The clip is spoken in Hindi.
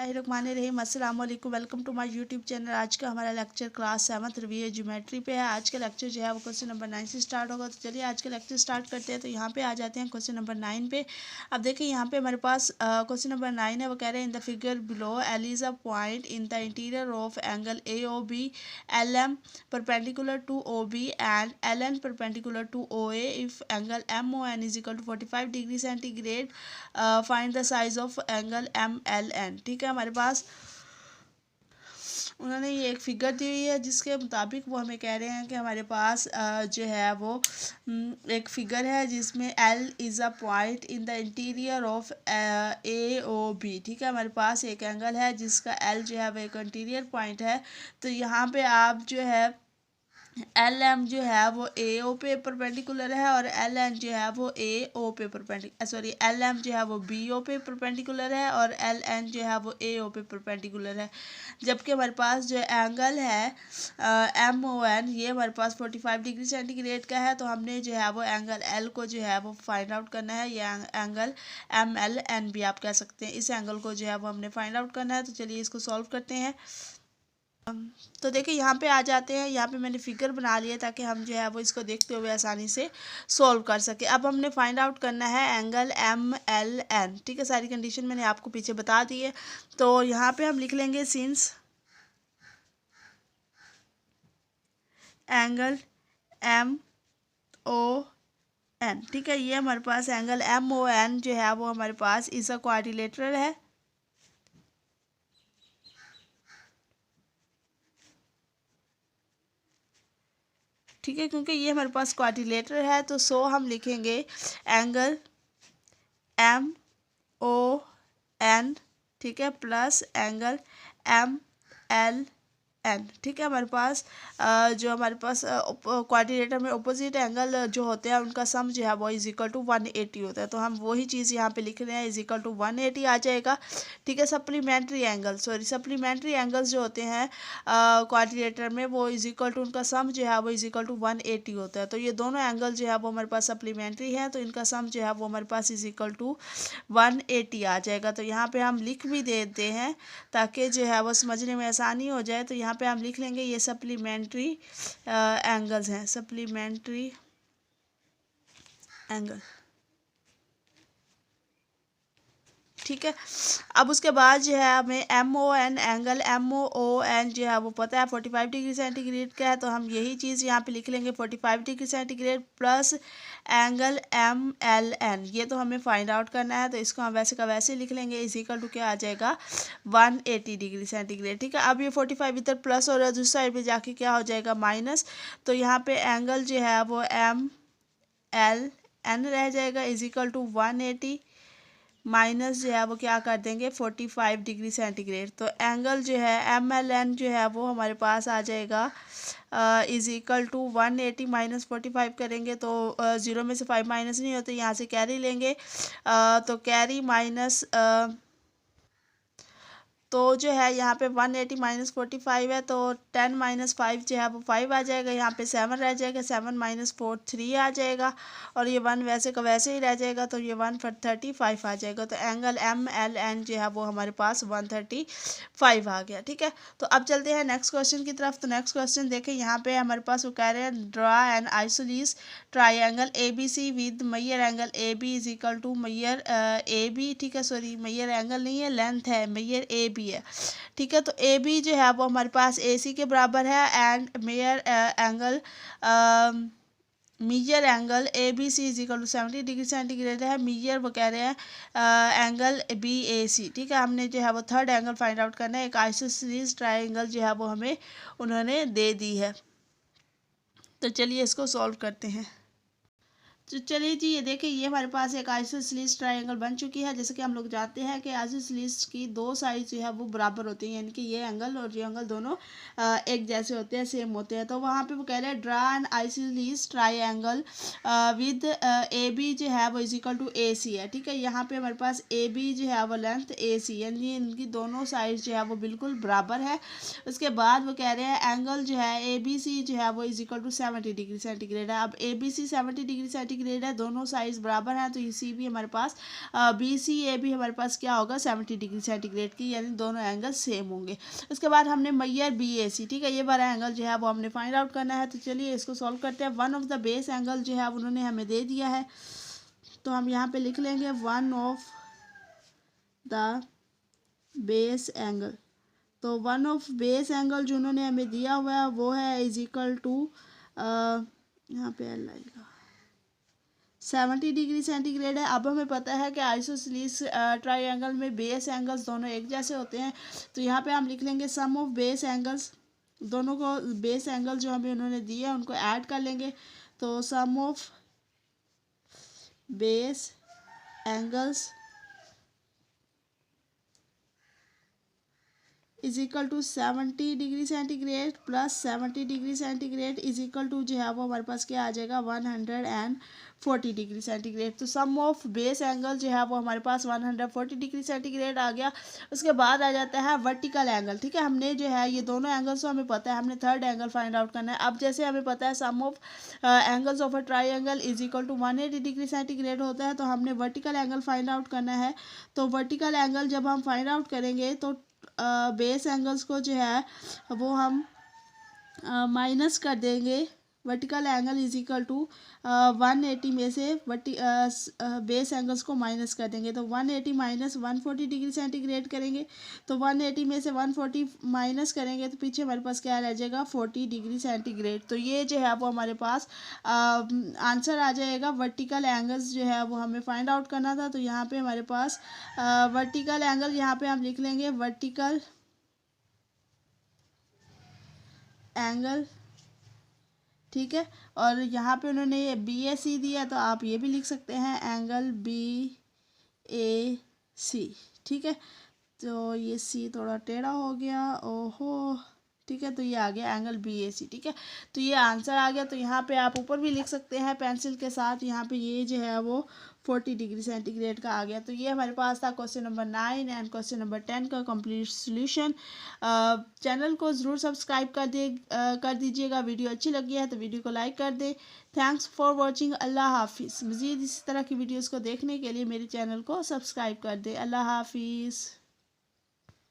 बिस्मिल्लाहिर्रहमानिर्रहीम। अस्सलाम वालेकुम। Welcome to my YouTube channel. आज का हमारा lecture class 7th review geometry पे है। आज का लेक्चर जो है वो क्वेश्चन नंबर 9 से स्टार्ट होगा। तो चलिए आज का लेक्चर स्टार्ट करते हैं। तो यहाँ पे आ जाते हैं क्वेश्चन नंबर 9 पे। अब देखिए यहाँ पे हमारे पास क्वेश्चन नंबर 9 है। वो कह रहे हैं in the figure below L is a point in the interior of angle A O B L M perpendicular to O B and L N perpendicular to O A if angle M O N is equal to 45 degree centigrade find the size of angle M L N. ठीक है, हमारे पास उन्होंने ये एक फिगर दी हुई है जिसके मुताबिक वो हमें कह रहे हैं कि हमारे पास जो है वो एक फिगर है जिसमें L is a point in the interior of A O B. ठीक है, हमारे पास एक एंगल है जिसका एल जो है वो एक इंटीरियर पॉइंट है। तो यहाँ पे आप जो है एल एम जो है वो ए ओ पे परपेंडिकुलर है और एल एन जो है वो ए ओ पे एल एम जो है वो बी ओ पे परपेंडिकुलर है और एल एन जो है वो ए ओ पे परपेंडिकुलर है। जबकि हमारे पास जो एंगल है एम ओ एन ये हमारे पास 45 डिग्री सेंटीग्रेड का है। तो हमने जो है वो एंगल एल को जो है वो फाइंड आउट करना है। ये एंगल एम एल एन भी आप कह सकते हैं। इस एंगल को जो है वो हमने फाइंड आउट करना है। तो चलिए इसको सॉल्व करते हैं। तो देखिए यहाँ पे आ जाते हैं। यहाँ पे मैंने फिगर बना लिया ताकि हम जो है वो इसको देखते हुए आसानी से सॉल्व कर सके। अब हमने फाइंड आउट करना है एंगल एम एल एन। ठीक है, सारी कंडीशन मैंने आपको पीछे बता दी है। तो यहाँ पे हम लिख लेंगे since angle M O N. ठीक है, ये हमारे पास एंगल एम ओ एन जो है वो हमारे पास इज अ क्वाड्रिलेटरल है। ठीक है, क्योंकि ये हमारे पास क्वाड्रिलेटरल है तो सो हम लिखेंगे एंगल एम ओ एन। ठीक है, plus angle M L N. ठीक है, हमारे पास जो हमारे पास क्वाड्रिलेटर में अपोजिट एंगल जो होते हैं उनका सम जो है वो इज इक्वल टू 180 होता है। तो हम वही चीज़ यहाँ पे लिख रहे हैं, इज इक्वल टू 180 आ जाएगा। ठीक है, सप्लीमेंट्री एंगल्स जो होते हैं क्वाड्रिलेटर में वो इज इक्वल टू उनका सम जो है वो इज इक्वल टू 180 होता है। तो ये दोनों एंगल जो है वो हमारे पास सप्लीमेंट्री हैं तो इनका सम जो है वो हमारे पास इज इक्वल टू 180 आ जाएगा। तो यहाँ पे हम लिख भी देते हैं ताकि जो है वो समझने में आसानी हो जाए। तो यहाँ पे हम लिख लेंगे ये सप्लीमेंट्री एंगल्स हैं, सप्लीमेंट्री एंगल। ठीक है, अब उसके बाद जो है हमें M O N angle M O N जो है वो पता है 45 डिग्री सेंटीग्रेड का है। तो हम यही चीज़ यहाँ पे लिख लेंगे 45 degree centigrade plus angle M L N. ये तो हमें फाइंड आउट करना है तो इसको हम वैसे का वैसे लिख लेंगे। इज इक्वल टू क्या आ जाएगा 180 डिग्री सेंटीग्रेड। ठीक है, अब ये 45 इधर प्लस हो रहा है, दूसरी साइड पर जाके क्या हो जाएगा माइनस। तो यहाँ पे एंगल जो है वो एम एल एन रह जाएगा इज इक्वल टू 180 माइनस जो है वो क्या कर देंगे 45 डिग्री सेंटीग्रेड। तो एंगल जो है एम एल एन जो है वो हमारे पास आ जाएगा इज इक्वल टू 180 माइनस 45 करेंगे तो 0 में से 5 माइनस नहीं होते, यहाँ से कैरी लेंगे। तो कैरी माइनस तो जो है यहाँ पे 180 माइनस 45 है तो 10 माइनस 5 जो है वो 5 आ जाएगा। यहाँ पे 7 रह जाएगा, 7 माइनस 4 3 आ जाएगा और ये 1 वैसे का वैसे ही रह जाएगा। तो ये 135 आ जाएगा। तो एंगल एम एल एन जो है वो हमारे पास 135 आ गया। ठीक है, तो अब चलते हैं नेक्स्ट क्वेश्चन की तरफ। तो नेक्स्ट क्वेश्चन देखें, यहाँ पे हमारे पास वो कह रहे हैं draw an isosceles triangle A B C with measure angle A B is equal to measure A B. ठीक है, सॉरी मैयर एंगल नहीं है, लेंथ है, मैयर ए बी है। ठीक है, तो ए बी जो है वो हमारे पास ए सी के बराबर है and measure angle measure angle A B C is equal to 70 degree centigrade है। मीजर वो कह रहे हैं एंगल बी ए सी। ठीक है, हमने जो है वो थर्ड एंगल फाइंड आउट करना है। एक आइसोसेलेस ट्रायंगल जो है वो हमें उन्होंने दे दी है। तो चलिए इसको सॉल्व करते हैं। तो चलिए जी, ये देखिए ये हमारे पास एक आइसोसेलेस ट्रायंगल बन चुकी है। जैसे कि हम लोग जानते हैं कि आइसोसेलेस की दो साइड जो है वो बराबर होती हैं, यानी कि ये एंगल और ये एंगल दोनों एक जैसे होते हैं, सेम होते हैं। तो वहाँ पे वो कह रहे हैं draw an isosceles triangle with A B जो है वो is equal to A C है। ठीक है, यहाँ पे हमारे पास ए बी जो है वो लेंथ ए सी, यानी इनकी दोनों साइड जो है वो बिल्कुल बराबर है। उसके बाद वो कह रहे हैं एंगल जो है ए बी सी जो है वो is equal to 70 degree centigrade है। अब A B C 70 degree centigrade centigrade है, दोनों साइज़ बराबर हैं, तो ये सी भी हमारे पास बी सी ए भी हमारे पास क्या होगा 70 डिग्री सेंटीग्रेड की, यानी दोनों एंगल सेम होंगे। उसके बाद हमने मैयर बी ए सी, ठीक है, ये वाला एंगल जो है वो हमने फाइंड आउट करना है। तो चलिए इसको सॉल्व करते हैं। One of the base angle जो है उन्होंने हमें दे दिया है, तो हम यहाँ पे लिख लेंगे one of the base angle. तो वन ऑफ बेस एंगल जो उन्होंने हमें दिया हुआ है वो है इज इक्वल टू यहाँ पे एल आएगा 70 डिग्री सेंटीग्रेड है। अब हमें पता है कि आइसोसेलेस ट्राइंगल में बेस एंगल्स दोनों एक जैसे होते हैं, तो यहाँ पे हम लिख लेंगे सम ऑफ बेस एंगल्स। दोनों को बेस एंगल जो हमें उन्होंने दिए हैं उनको ऐड कर लेंगे, तो sum of base angles is equal to 70 degree centigrade plus 70 degree centigrade is equal to जो है वो हमारे पास क्या आ जाएगा 140 डिग्री सेंटीग्रेड। तो सम ऑफ बेस एंगल जो है वो हमारे पास 140 डिग्री सेंटीग्रेड आ गया। उसके बाद आ जाता है वर्टिकल एंगल, ठीक है। हमने जो है ये दोनों एंगल्स तो हमें पता है, हमने थर्ड एंगल फाइंड आउट करना है। अब जैसे हमें पता है sum of angles of a triangle is equal to 180 degree centigrade होता है, तो हमने वर्टिकल एंगल फाइंड आउट करना है। तो वर्टिकल एंगल जब हम फाइंड आउट करेंगे तो बेस एंगल्स को जो है वो हम माइनस कर देंगे। Vertical angle is equal to 180 में से बेस एंगल्स को माइनस कर देंगे, तो 180 माइनस 140 डिग्री सेंटीग्रेड करेंगे। तो 180 में से 140 माइनस करेंगे तो पीछे हमारे पास क्या रह जाएगा 40 डिग्री सेंटीग्रेड। तो ये जो है वो हमारे पास आंसर आ जाएगा। वर्टिकल एंगल्स जो है वो हमें फाइंड आउट करना था, तो यहाँ पे हमारे पास वर्टिकल एंगल यहाँ पे हम लिख लेंगे वर्टिकल एंगल, ठीक है। और यहाँ पे उन्होंने ये बी ए सी दिया, तो आप ये भी लिख सकते हैं एंगल बी ए सी, ठीक है। तो ये सी थोड़ा टेढ़ा हो गया, ओहो, ठीक है। तो ये आ गया एंगल बी ए सी, ठीक है। तो ये आंसर आ गया। तो यहाँ पे आप ऊपर भी लिख सकते हैं पेंसिल के साथ, यहाँ पे ये जो है वो 40 डिग्री सेंटीग्रेड का आ गया। तो ये हमारे पास था question number 9 and question number 10 का कंप्लीट सोल्यूशन। चैनल को ज़रूर सब्सक्राइब कर दीजिएगा। वीडियो अच्छी लगी है तो वीडियो को लाइक कर दें। Thanks for watching. अल्लाह हाफिज़। मज़ीद इसी तरह की वीडियोज़ को देखने के लिए मेरे चैनल को सब्सक्राइब कर दें। अल्लाह हाफिज़।